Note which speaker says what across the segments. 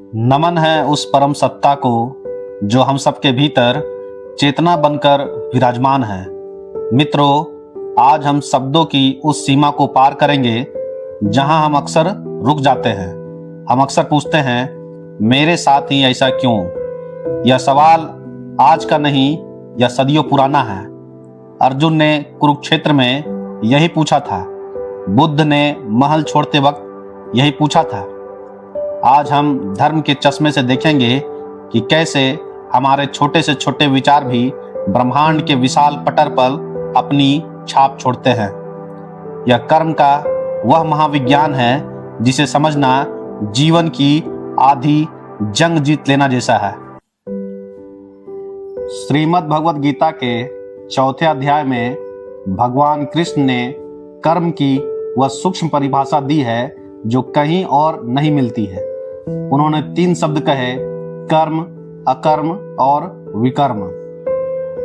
Speaker 1: नमन है उस परम सत्ता को जो हम सबके भीतर चेतना बनकर विराजमान है। मित्रों, आज हम शब्दों की उस सीमा को पार करेंगे जहां हम अक्सर रुक जाते हैं। हम अक्सर पूछते हैं, मेरे साथ ही ऐसा क्यों? यह सवाल आज का नहीं, यह सदियों पुराना है। अर्जुन ने कुरुक्षेत्र में यही पूछा था। बुद्ध ने महल छोड़ते वक्त यही पूछा था। आज हम धर्म के चश्मे से देखेंगे कि कैसे हमारे छोटे से छोटे विचार भी ब्रह्मांड के विशाल पटल पर अपनी छाप छोड़ते हैं। यह कर्म का वह महाविज्ञान है जिसे समझना जीवन की आधी जंग जीत लेना जैसा है। श्रीमद् भगवद गीता के चौथे अध्याय में भगवान कृष्ण ने कर्म की वह सूक्ष्म परिभाषा दी है जो कहीं और नहीं मिलती है। उन्होंने 3 शब्द कहे, कर्म, अकर्म और विकर्म।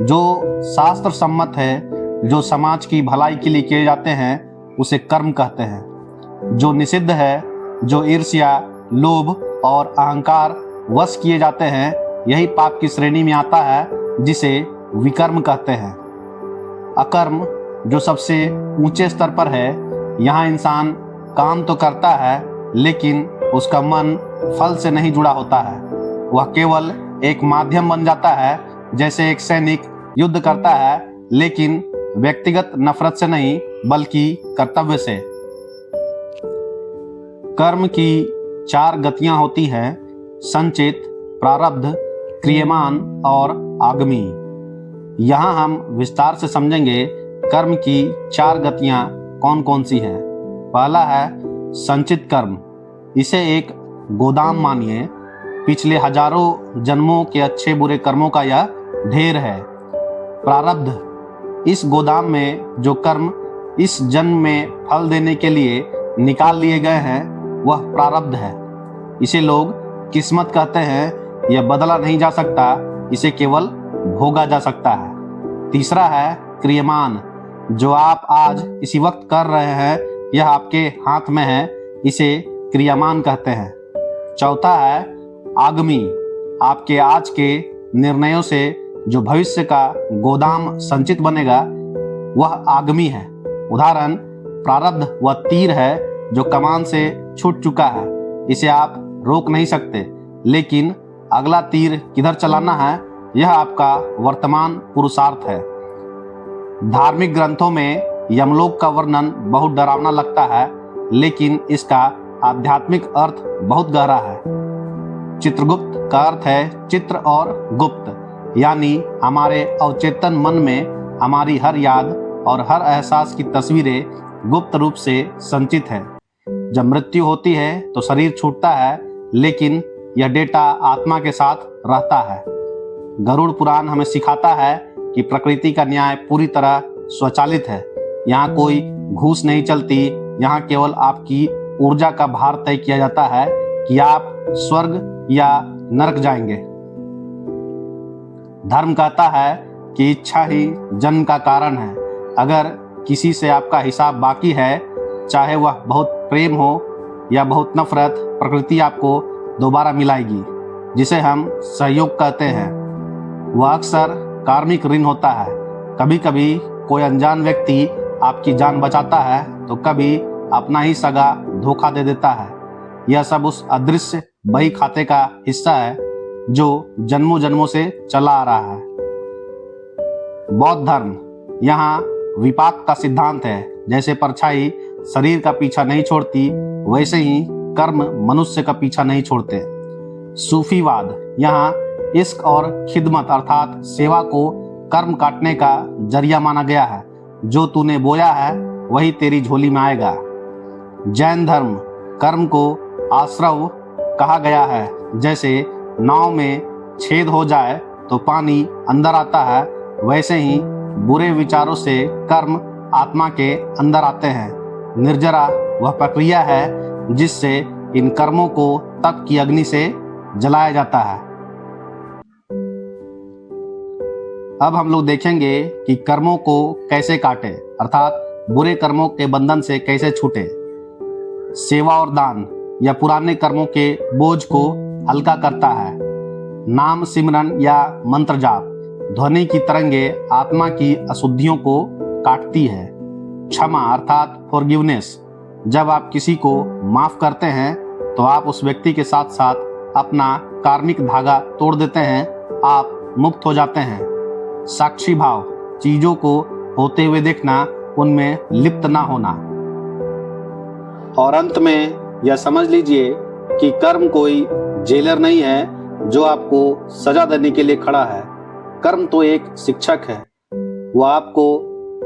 Speaker 1: जो शास्त्र सम्मत है, जो समाज की भलाई के लिए किए जाते हैं, उसे कर्म कहते हैं। जो निषिद्ध है, जो ईर्ष्या, लोभ और अहंकार वश किए जाते हैं, यही पाप की श्रेणी में आता है, जिसे विकर्म कहते हैं। अकर्म जो सबसे ऊंचे स्तर पर है, यहाँ इंसान काम तो करता है लेकिन उसका मन फल से नहीं जुड़ा होता है। वह केवल एक माध्यम बन जाता है, जैसे एक सैनिक युद्ध करता है लेकिन व्यक्तिगत नफरत से नहीं बल्कि कर्तव्य से। कर्म की 4 गतियां होती हैं, संचित, प्रारब्ध, क्रियमान और आगमी। यहाँ हम विस्तार से समझेंगे कर्म की 4 गतियां कौन कौन सी हैं। पहला है संचित कर्म। इसे एक गोदाम मानिए। पिछले हजारों जन्मों के अच्छे बुरे कर्मों का यह ढेर है। प्रारब्ध, इस गोदाम में जो कर्म इस जन्म में फल देने के लिए निकाल लिए गए हैं, वह प्रारब्ध है। इसे लोग किस्मत कहते हैं। यह बदला नहीं जा सकता, इसे केवल भोगा जा सकता है। तीसरा है क्रियमान। जो आप आज इसी वक्त कर रहे हैं, यह आपके हाथ में है, इसे क्रियामान कहते हैं। चौथा है आगमी। आपके आज के निर्णयों से जो भविष्य का गोदाम संचित बनेगा, वह आगमी है। उदाहरण, प्रारब्ध वह तीर है जो कमान से छूट चुका है। इसे आप रोक नहीं सकते, लेकिन अगला तीर किधर चलाना है, यह आपका वर्तमान पुरुषार्थ है। धार्मिक ग्रंथों में यमलोक का वर्णन बहुत डरावना लगता है, लेकिन इसका आध्यात्मिक अर्थ बहुत गहरा है। चित्रगुप्त का अर्थ है चित्र और गुप्त, यानी हमारे अवचेतन मन में हमारी हर याद और हर एहसास की तस्वीरें गुप्त रूप से संचित है। जब मृत्यु होती है तो शरीर छूटता है, लेकिन यह डेटा आत्मा के साथ रहता है। गरुड़ पुराण हमें सिखाता है कि प्रकृति का न्याय पूरी तरह स्वचालित है। यहाँ कोई घूस नहीं चलती। यहाँ केवल आपकी ऊर्जा का भार तय किया जाता है कि आप स्वर्ग या नरक जाएंगे। धर्म कहता है कि इच्छा ही जन्म का कारण है। अगर किसी से आपका हिसाब बाकी है, चाहे वह बहुत प्रेम हो या बहुत नफरत, प्रकृति आपको दोबारा मिलाएगी, जिसे हम सहयोग कहते हैं। वह अक्सर कार्मिक ऋण होता है। कभी कभी कोई अनजान व्यक्ति आपकी जान बचाता है, तो कभी अपना ही सगा धोखा दे देता है। यह सब उस अदृश्य बही खाते का हिस्सा है जो जन्मों जन्मों से चला आ रहा है। बौद्ध धर्म, यहाँ विपाक का सिद्धांत है। जैसे परछाई शरीर का पीछा नहीं छोड़ती, वैसे ही कर्म मनुष्य का पीछा नहीं छोड़ते। सूफीवाद, यहाँ इश्क और खिदमत अर्थात सेवा को कर्म काटने का जरिया माना गया है। जो तूने बोया है वही तेरी झोली में आएगा। जैन धर्म, कर्म को आश्रव कहा गया है। जैसे नाव में छेद हो जाए तो पानी अंदर आता है, वैसे ही बुरे विचारों से कर्म आत्मा के अंदर आते हैं। निर्जरा वह प्रक्रिया है जिससे इन कर्मों को तप की अग्नि से जलाया जाता है। अब हम लोग देखेंगे कि कर्मों को कैसे काटे, अर्थात बुरे कर्मों के बंधन से कैसे छूटे। सेवा और दान, या पुराने कर्मों के बोझ को हल्का करता है। नाम सिमरन या मंत्र जाप ध्वनि की तरंगे आत्मा की अशुद्धियों को काटती है। क्षमा अर्थात फॉरगिवनेस, जब आप किसी को माफ करते हैं तो आप उस व्यक्ति के साथ साथ अपना कार्मिक धागा तोड़ देते हैं, आप मुक्त हो जाते हैं। साक्षी भाव, चीजों को होते हुए देखना, उनमें लिप्त ना होना। और अंत में यह समझ लीजिए कि कर्म कोई जेलर नहीं है जो आपको सजा देने के लिए खड़ा है। कर्म तो एक शिक्षक है, वह आपको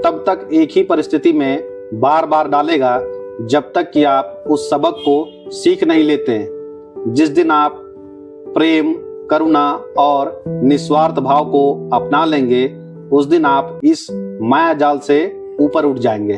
Speaker 1: तब तक एक ही परिस्थिति में बार बार डालेगा जब तक कि आप उस सबक को सीख नहीं लेते। जिस दिन आप प्रेम, करुणा और निस्वार्थ भाव को अपना लेंगे, उस दिन आप इस माया जाल से ऊपर उठ जाएंगे।